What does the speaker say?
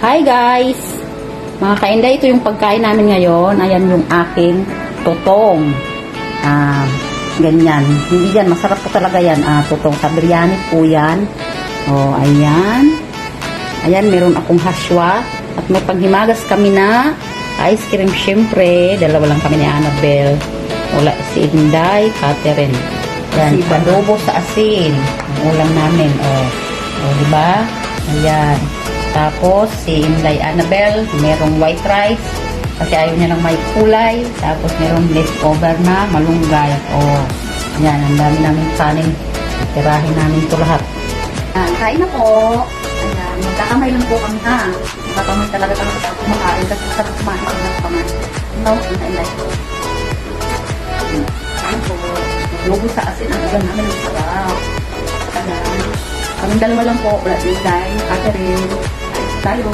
Hi guys! Mga kainday, ito yung pagkain namin ngayon. Ayan yung aking tutong. Ganyan. Hindi yan. Masarap po talaga yan. Tutong sa biryani po yan. Ayan. Ayan, meron akong haswa. At may paghimagas kami na ice cream syempre. Dalawa lang kami ni Annabelle. Wala si Inday, Catherine. Ayan, adobo sa asin. Ang ulam namin. Diba? Ayan. Tapos, si Inday Annabelle, merong white rice. Kasi ayaw niya ng may kulay. Tapos, merong leftover na malunggay. Yan. Ang dami namin kanin. Tirahin namin ito lahat. Kain na po. Ayan. Magkakamay lang po kami ha. Magkakamay talaga sa kumakain. Kasi masarap kumain ko ng kamay. No? Inday. Kain po. Logo sa asin. Ang ulam namin ang sarap. Ayan. Kaming dalawa lang po. Wala si Inday, Catherine. Tayo.